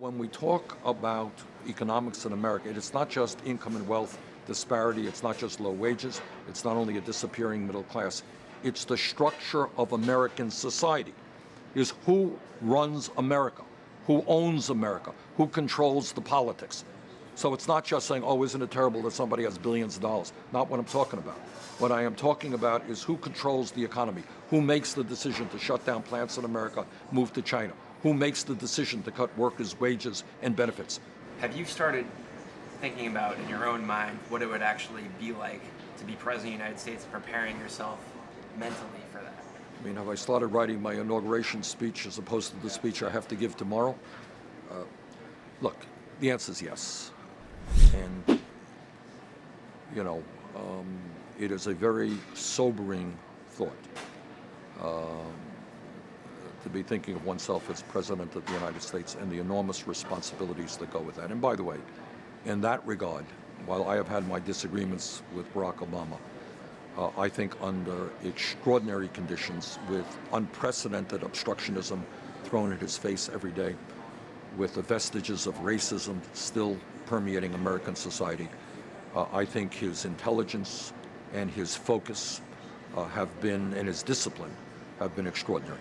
When we talk about economics in America, it's not just income and wealth disparity, it's not just low wages, it's not only a disappearing middle class, it's the structure of American society. Is who runs America, who owns America, who controls the politics. So it's not just saying, oh, isn't it terrible that somebody has billions of dollars? Not what I'm talking about. What I am talking about is who controls the economy, who makes the decision to shut down plants in America, move to China, who makes the decision to cut workers' wages and benefits. Have you started thinking about, in your own mind, what it would actually be like to be president of the United States and preparing yourself mentally for that? I mean, have I started writing my inauguration speech as opposed to the speech I have to give tomorrow? Look, the answer is yes. And, it is a very sobering thought to be thinking of oneself as president of the United States and the enormous responsibilities that go with that. And by the way, in that regard, while I have had my disagreements with Barack Obama, I think under extraordinary conditions, with unprecedented obstructionism thrown at his face every day, with the vestiges of racism still permeating American society, I think his intelligence and his focus and his discipline have been extraordinary.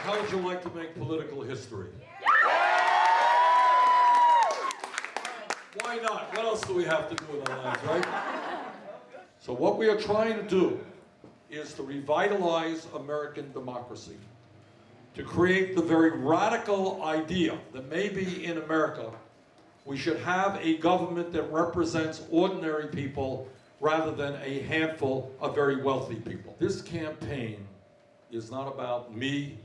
How would you like to make political history? Why not? What else do we have to do in our lives, right? So what we are trying to do is to revitalize American democracy, to create the very radical idea that maybe in America we should have a government that represents ordinary people rather than a handful of very wealthy people. This campaign is not about me.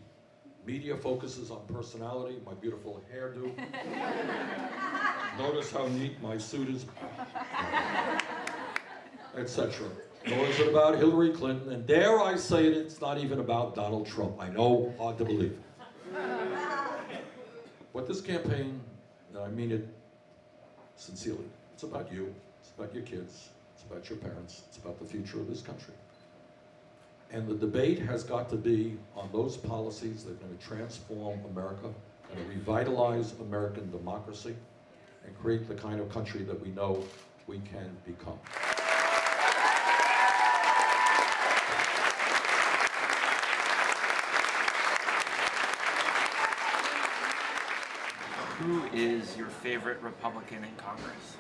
Media focuses on personality, my beautiful hairdo. Notice how neat my suit is, etc. Nor is it about Hillary Clinton, and dare I say it, it's not even about Donald Trump. I know, hard to believe. But this campaign, and I mean it sincerely, it's about you, it's about your kids, it's about your parents, it's about the future of this country. And the debate has got to be on those policies that are going to transform America, going to revitalize American democracy, and create the kind of country that we know we can become. Who is your favorite Republican in Congress?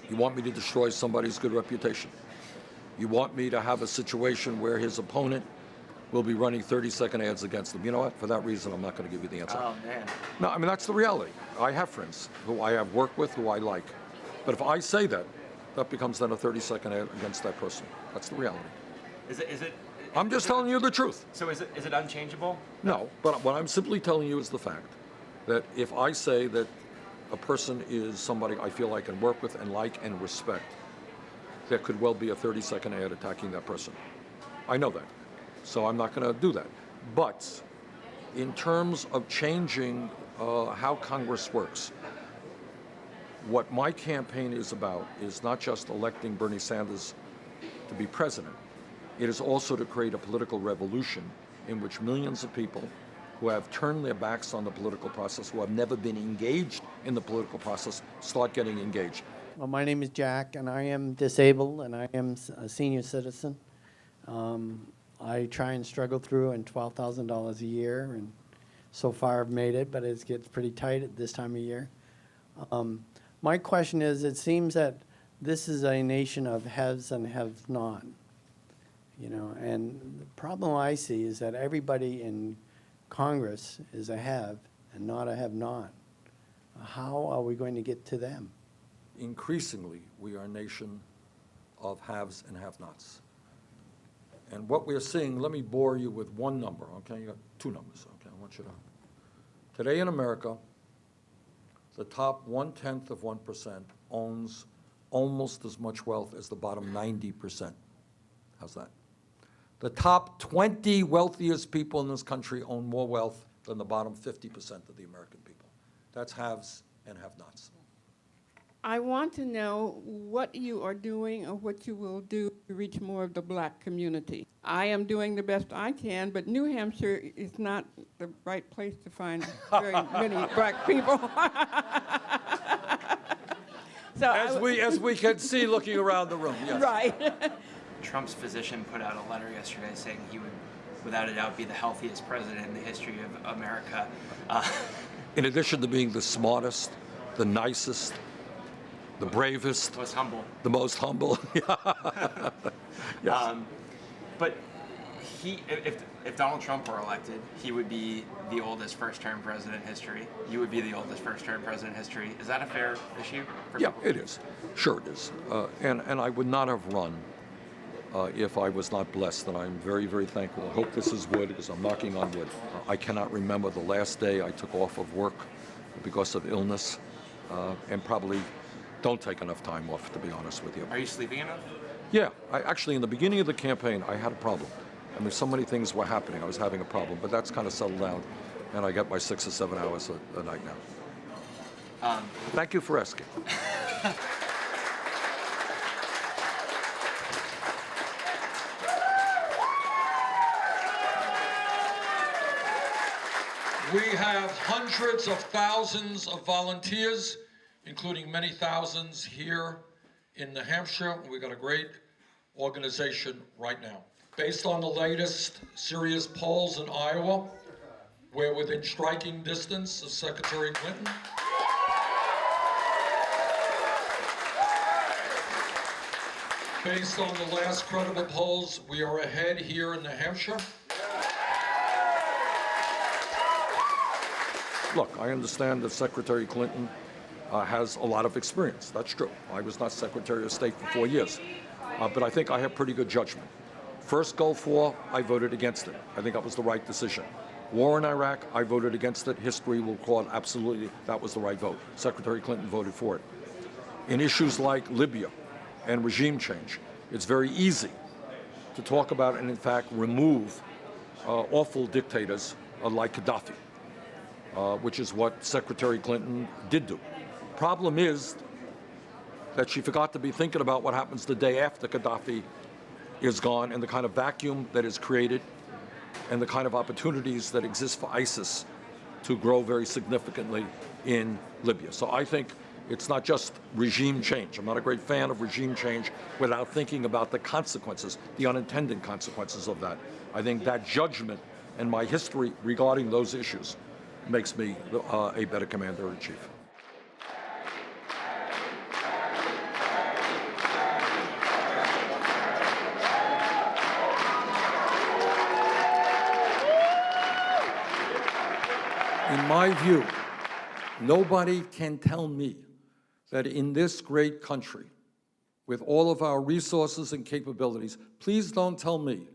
You want me to destroy somebody's good reputation? You want me to have a situation where his opponent will be running 30-second ads against him? You know what? For that reason, I'm not going to give you the answer. Oh, man. No, I mean, that's the reality. I have friends who I have worked with, who I like. But if I say that, that becomes then a 30-second ad against that person. That's the reality. I'm just telling you the truth. So is it unchangeable? No, but what I'm simply telling you is the fact that if I say that a person is somebody I feel I can work with and like and respect, there could well be a 30-second ad attacking that person. I know that. So I'm not going to do that. But in terms of changing how Congress works, what my campaign is about is not just electing Bernie Sanders to be president. It is also to create a political revolution in which millions of people who have turned their backs on the political process, who have never been engaged in the political process, start getting engaged. Well, my name is Jack, and I am disabled, and I am a senior citizen. I try and struggle through on $12,000 a year, and so far I've made it, but it gets pretty tight at this time of year. My question is, it seems that this is a nation of haves and have-not, and the problem I see is that everybody in Congress is a have and not a have-not. How are we going to get to them? Increasingly, we are a nation of haves and have-nots. And what we're seeing, let me bore you with one number, okay? You got two numbers, okay? I want you to. Today in America, the top 0.1% owns almost as much wealth as the bottom 90%. How's that? The top 20 wealthiest people in this country own more wealth than the bottom 50% of the American people. That's haves and have-nots. I want to know what you are doing or what you will do to reach more of the black community. I am doing the best I can, but New Hampshire is not the right place to find very many black people. So As we can see looking around the room, yes. right. Trump's physician put out a letter yesterday saying he would, without a doubt, be the healthiest president in the history of America. In addition to being the smartest, the nicest, the bravest, Most humble. the most humble. Yes. But if Donald Trump were elected, he would be the oldest first-term president in history. You would be the oldest first-term president in history. Is that a fair issue? Yeah, it is. Sure it is. And I would not have run if I was not blessed, and I'm very, very thankful. I hope this is wood, because I'm knocking on wood. I cannot remember the last day I took off of work because of illness, and probably don't take enough time off, to be honest with you. Are you sleeping enough? Yeah, actually, in the beginning of the campaign, I had a problem. I mean, so many things were happening. I was having a problem, but that's kind of settled down, and I get my 6 or 7 hours a night now. Thank you for asking. We have hundreds of thousands of volunteers, including many thousands here in New Hampshire. We've got a great organization right now. Based on the latest serious polls in Iowa, we're within striking distance of Secretary Clinton. Based on the last credible polls, we are ahead here in New Hampshire. Look, I understand that Secretary Clinton has a lot of experience. That's true. I was not Secretary of State for 4 years. But I think I have pretty good judgment. First Gulf War, I voted against it. I think that was the right decision. War in Iraq, I voted against it. History will call it absolutely that was the right vote. Secretary Clinton voted for it. In issues like Libya and regime change, it's very easy to talk about and, in fact, remove awful dictators like Gaddafi. Which is what Secretary Clinton did do. Problem is that she forgot to be thinking about what happens the day after Gaddafi is gone, and the kind of vacuum that is created and the kind of opportunities that exist for ISIS to grow very significantly in Libya. So I think it's not just regime change. I'm not a great fan of regime change without thinking about the consequences, the unintended consequences of that. I think that judgment and my history regarding those issues makes me a better commander-in-chief. In my view, nobody can tell me that in this great country, with all of our resources and capabilities, please don't tell me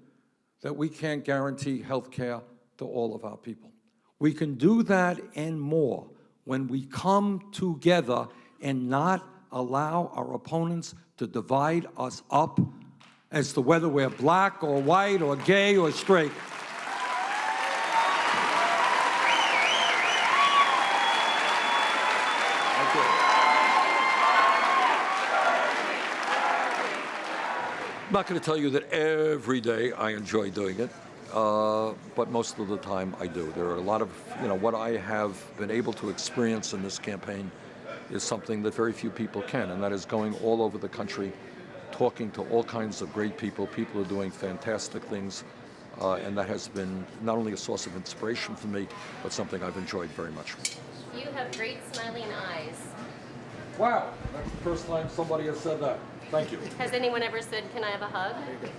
that we can't guarantee health care to all of our people. We can do that and more when we come together and not allow our opponents to divide us up as to whether we're black or white or gay or straight. I'm not going to tell you that every day I enjoy doing it. But most of the time I do. There are a lot of, what I have been able to experience in this campaign is something that very few people can, and that is going all over the country, talking to all kinds of great people. People are doing fantastic things, and that has been not only a source of inspiration for me, but something I've enjoyed very much. You have great smiling eyes. Wow, that's the first time somebody has said that. Thank you. Has anyone ever said, "Can I have a hug?"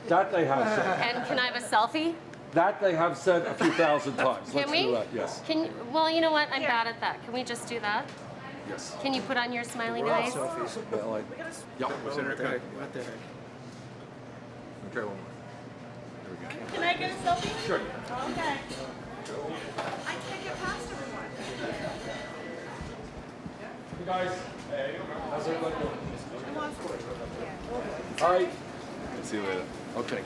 That they have said. And can I have a selfie? That they have said a few thousand times. Can Let's we? do that, yes. Well, you know what? I'm bad at that. Can we just do that? Yes. Can you put on your smiling eyes? Well, yeah. Okay. Okay, one more. Can I get a selfie? Sure. Okay. I can't get past everyone. Hey guys. How's everybody doing? Come on. All right. See you later. Okay.